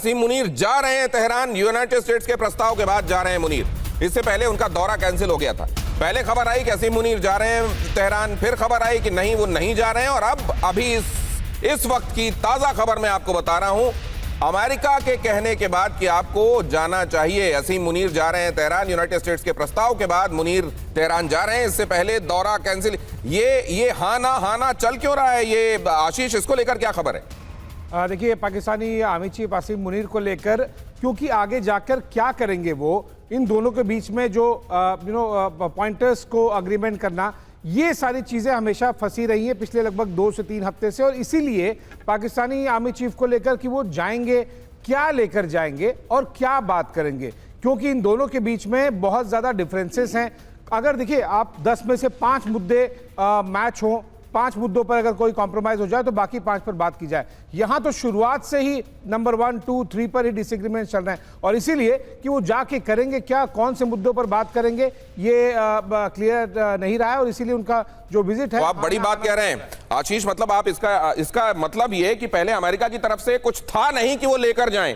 असीम मुनीर जा रहे हैं तेहरान। यूनाइटेड स्टेट्स के प्रस्ताव के बाद जा रहे हैं मुनीर। इससे पहले उनका दौरा कैंसिल हो गया था। पहले खबर आई कि असीम मुनीर जा रहे हैं तेहरान, फिर खबर आई कि नहीं वो नहीं जा रहे हैं, और अब अभी इस वक्त की ताजा खबर मैं आपको बता रहा हूं, अमेरिका के कहने के बाद कि आपको जाना चाहिए। असीम मुनीर जा रहे हैं तेहरान। यूनाइटेड स्टेट्स के प्रस्ताव के बाद मुनीर तेहरान जा रहे हैं। इससे पहले दौरा कैंसिल। ये हाना चल क्यों रहा है? ये आशीष, इसको लेकर क्या खबर है? देखिए, पाकिस्तानी आर्मी चीफ असीम मुनीर को लेकर, क्योंकि आगे जाकर क्या करेंगे वो, इन दोनों के बीच में जो पॉइंटर्स को अग्रीमेंट करना, ये सारी चीज़ें हमेशा फंसी रही हैं पिछले लगभग 2 से 3 हफ्ते से। और इसीलिए पाकिस्तानी आर्मी चीफ को लेकर कि वो जाएंगे, क्या लेकर जाएंगे और क्या बात करेंगे, क्योंकि इन दोनों के बीच में बहुत ज़्यादा डिफरेंसेस हैं। अगर देखिए, आप 10 में से 5 मुद्दे मैच हों, 5 मुद्दों पर अगर कोई कॉम्प्रोमाइज हो जाए तो बाकी 5 पर बात की जाए। यहां तो शुरुआत से ही नंबर 1, 2, 3 पर ही डिसएग्रीमेंट चल रहे हैं, और इसीलिए कि वो जाके करेंगे क्या, कौन से मुद्दों पर बात करेंगे, ये क्लियर नहीं रहा है। और इसीलिए उनका जो विजिट है, तो आप बड़ी बात कह रहे हैं आशीष। मतलब आप इसका मतलब ये कि पहले अमेरिका की तरफ से कुछ था नहीं कि वो लेकर जाएं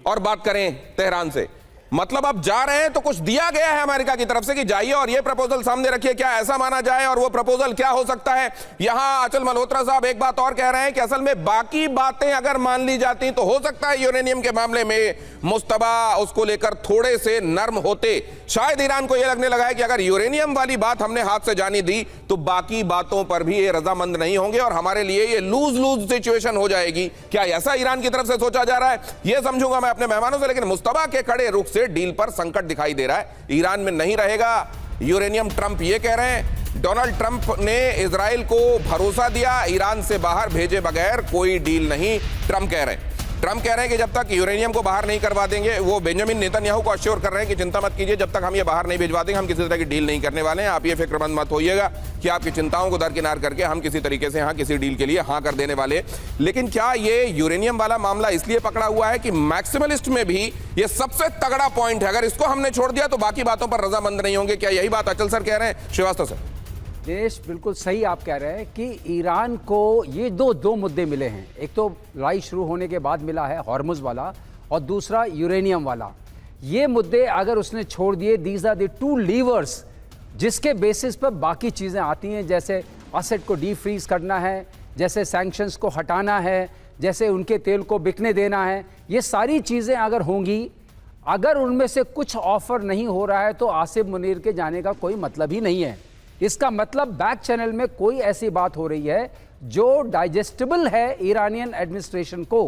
और बात करें तेहरान से। मतलब अब जा रहे हैं तो कुछ दिया गया है अमेरिका की तरफ से कि जाइए और ये प्रपोजल सामने रखिए, क्या ऐसा माना जाए? और वो प्रपोजल क्या हो सकता है? यहां अचल मल्होत्रा साहब एक बात और कह रहे हैं कि असल में बाकी बातें अगर मान ली जाती तो हो सकता है यूरेनियम के मामले में मुस्तबा उसको लेकर थोड़े से नर्म होते। शायद ईरान को यह लगने लगा है कि अगर यूरेनियम वाली बात हमने हाथ से जानी दी तो बाकी बातों पर भी ये रजामंद नहीं होंगे और हमारे लिए ये लूज लूज सिचुएशन हो जाएगी। क्या ऐसा ईरान की तरफ से सोचा जा रहा है? यह समझूंगा मैं अपने मेहमानों से, लेकिन मुस्तबा के खड़े रुख से डील पर संकट दिखाई दे रहा है। ईरान में नहीं रहेगा यूरेनियम, ट्रंप ये कह रहे हैं। डोनाल्ड ट्रंप ने इजराइल को भरोसा दिया, ईरान से बाहर भेजे बगैर कोई डील नहीं, ट्रंप कह रहे हैं। ट्रंप कह रहे हैं कि जब तक यूरेनियम को बाहर नहीं करवा देंगे, वो बेंजामिन नेतन्याहू को अश्योर कर रहे हैं कि चिंता मत कीजिए, जब तक हम ये बाहर नहीं भिजवा देंगे हम किसी तरह की डील नहीं करने वाले हैं। आप ये फिक्रमंद मत होइएगा कि आपकी चिंताओं को दरकिनार करके हम किसी तरीके से किसी डील के लिए हाँ कर देने वाले। लेकिन क्या ये यूरेनियम वाला मामला इसलिए पकड़ा हुआ है कि मैक्सिमलिस्ट में भी ये सबसे तगड़ा पॉइंट है, अगर इसको हमने छोड़ दिया तो बाकी बातों पर रजामंद नहीं होंगे? क्या यही बात अचल सर कह रहे हैं? श्रीवास्तव सर। दिनेश, बिल्कुल सही आप कह रहे हैं कि ईरान को ये दो मुद्दे मिले हैं। एक तो लड़ाई शुरू होने के बाद मिला है हॉर्मुज वाला, और दूसरा यूरेनियम वाला। ये मुद्दे अगर उसने छोड़ दिए, दीज आर द 2 लीवर्स जिसके बेसिस पर बाकी चीज़ें आती हैं, जैसे असेट को डीफ्रीज करना है, जैसे सैंक्शंस को हटाना है, जैसे उनके तेल को बिकने देना है। ये सारी चीज़ें अगर होंगी, अगर उनमें से कुछ ऑफर नहीं हो रहा है तो आसिम मुनीर के जाने का कोई मतलब ही नहीं है। इसका मतलब बैक चैनल में कोई ऐसी बात हो रही है जो डाइजेस्टेबल है ईरानियन एडमिनिस्ट्रेशन को।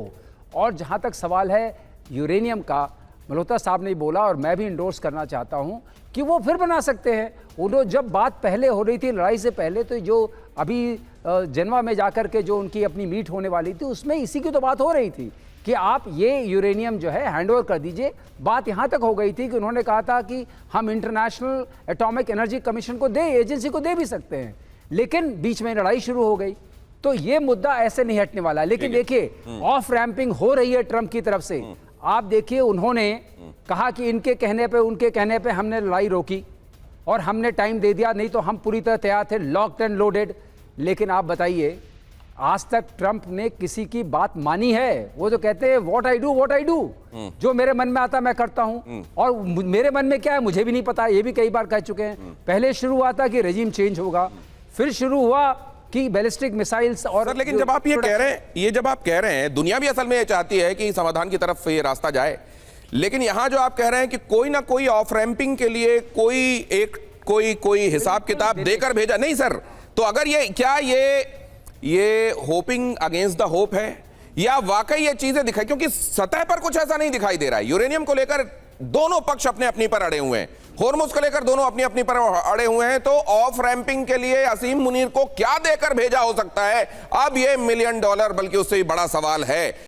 और जहां तक सवाल है यूरेनियम का, मल्होत्रा साहब ने बोला और मैं भी इंडोर्स करना चाहता हूं कि वो फिर बना सकते हैं। उन्होंने जब बात पहले हो रही थी लड़ाई से पहले, तो जो अभी जेनेवा में जाकर के जो उनकी अपनी मीट होने वाली थी उसमें इसी की तो बात हो रही थी कि आप ये यूरेनियम जो है हैंडओवर कर दीजिए। बात यहाँ तक हो गई थी कि उन्होंने कहा था कि हम इंटरनेशनल एटॉमिक एनर्जी कमीशन को एजेंसी को दे भी सकते हैं, लेकिन बीच में लड़ाई शुरू हो गई। तो ये मुद्दा ऐसे नहीं हटने वाला है। लेकिन देखिए, ऑफ रैंपिंग हो रही है ट्रंप की तरफ से। आप देखिए, उन्होंने कहा कि इनके कहने पे, उनके कहने पे हमने लड़ाई रोकी और हमने टाइम दे दिया, नहीं तो हम पूरी तरह तैयार थे, लॉक्ड एंड लोडेड। लेकिन आप बताइए, आज तक ट्रंप ने किसी की बात मानी है? वो जो कहते हैं व्हाट आई डू, जो मेरे मन में आता मैं करता हूं, और मेरे मन में क्या है मुझे भी नहीं पता, ये भी कई बार कह चुके हैं। पहले शुरू हुआ था कि रेजिम चेंज होगा, फिर शुरू हुआ कि बैलिस्टिक मिसाइल्स। और लेकिन जब आप ये कह रहे हैं, दुनिया भी असल में ये चाहती है कि समाधान की तरफ ये रास्ता जाए, लेकिन यहां जो आप कह रहे हैं कि कोई ना कोई ऑफ रैंपिंग के लिए कोई हिसाब किताब देकर भेजा नहीं सर, तो अगर ये होपिंग अगेंस्ट द होप है या वाकई ये चीजें दिखाई? क्योंकि सतह पर कुछ ऐसा नहीं दिखाई दे रहा है। यूरेनियम को लेकर दोनों पक्ष अपने अपनी पर अड़े हुए हैं, हॉर्मुज को लेकर दोनों अपनी अपनी पर अड़े हुए हैं। तो ऑफ रैंपिंग के लिए असीम मुनीर को क्या देकर भेजा हो सकता है? अब ये $1 मिलियन बल्कि उससे भी बड़ा सवाल है।